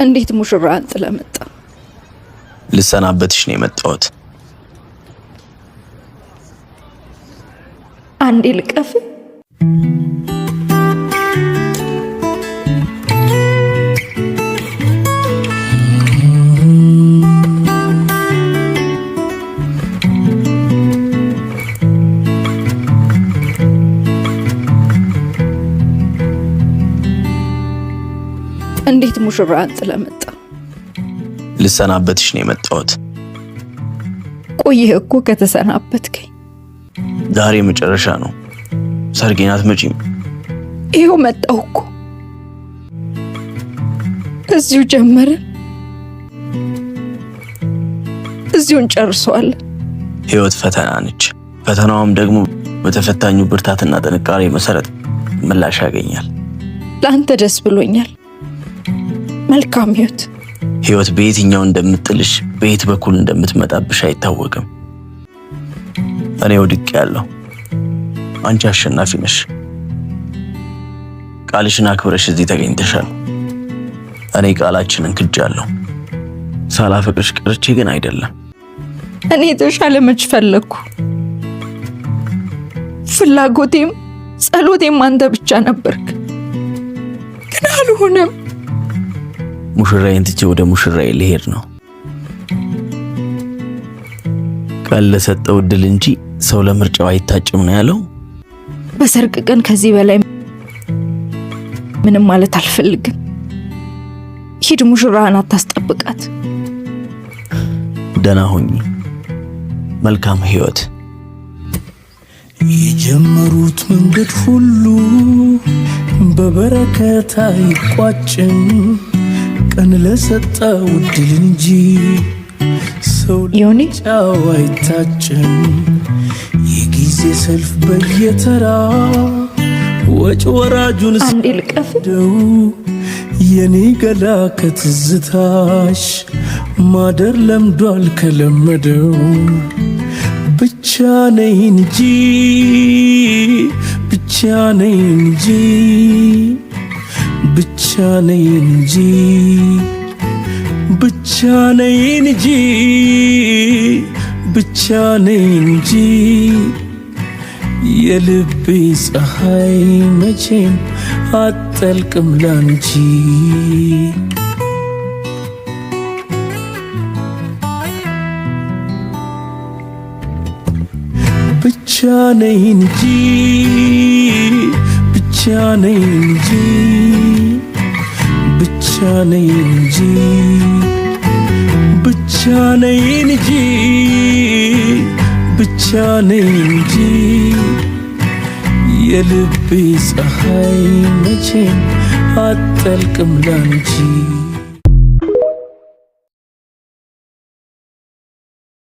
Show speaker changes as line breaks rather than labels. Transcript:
እንዴት ሙሽራን ጥለመጣ?
ልሰናበትሽ ነው የመጣሁት።
አንዴ ልቀፍ። እንዴት ሙሽራን ጥለመጣ?
ልሰናበትሽ ነው የመጣሁት።
ቆየህ እኮ ከተሰናበትከኝ።
ዛሬ መጨረሻ ነው። ሰርጌን አትመጪም?
ይኸው መጣሁ እኮ። እዚሁ ጀመርን፣ እዚሁ እንጨርሰዋለን።
ህይወት ፈተና ነች። ፈተናውም ደግሞ በተፈታኙ ብርታትና ጥንካሬ መሰረት ምላሽ ያገኛል።
ለአንተ ደስ ብሎኛል። መልካም ህይወት።
ህይወት በየትኛው እንደምትጥልሽ በየት በኩል እንደምትመጣብሽ አይታወቅም። እኔ ወድቄያለሁ፣ አንቺ አሸናፊ ነሽ። ቃልሽን አክብረሽ እዚህ ተገኝተሻል። እኔ ቃላችንን ክጃለሁ። ሳላፈቅርሽ ቀርቼ ግን አይደለም።
እኔ የተሻለ መች ፈለግኩ። ፍላጎቴም ጸሎቴም አንተ ብቻ ነበርክ፣ ግን አልሆነም።
ሙሽራዬን ትቼ ወደ ሙሽራዬ ልሄድ ነው። ቃል ለሰጠው እድል እንጂ ሰው ለምርጫው አይታጭም ነው ያለው።
በሰርግ ቀን ከዚህ በላይ ምንም ማለት አልፈልግም። ሂድ፣ ሙሽራህን አታስጠብቃት።
ደህና ሁኚ። መልካም ህይወት።
የጀመሩት መንገድ ሁሉ በበረከት አይቋጭም። ቀን ለሰጠው እድል እንጂ ሰው ለጫው አይታጭም። የጊዜ ሰልፍ በየተራ ወጭ ወራጁን
አንዴ ልቀፍደው።
የኔ ገላ ከትዝታሽ ማደር ለምዷል ከለመደው። ብቻ ነኝ እንጂ ብቻ ነኝ እንጂ ብቻ ነኝ እንጂ ብቻ ነኝ እንጂ ብቻ ነኝ እንጂ የልቤ ፀሐይ መቼም አትጠልቅም ላንቺ። ብቻ ነኝ እንጂ ብቻ ነኝ እንጂ ብቻ ነኝ እንጂ ብቻ ነኝ እንጂ ብቻ ነኝ እንጂ የልቤ ፀሐይ መቼም አትጠልቅም ላንቺ።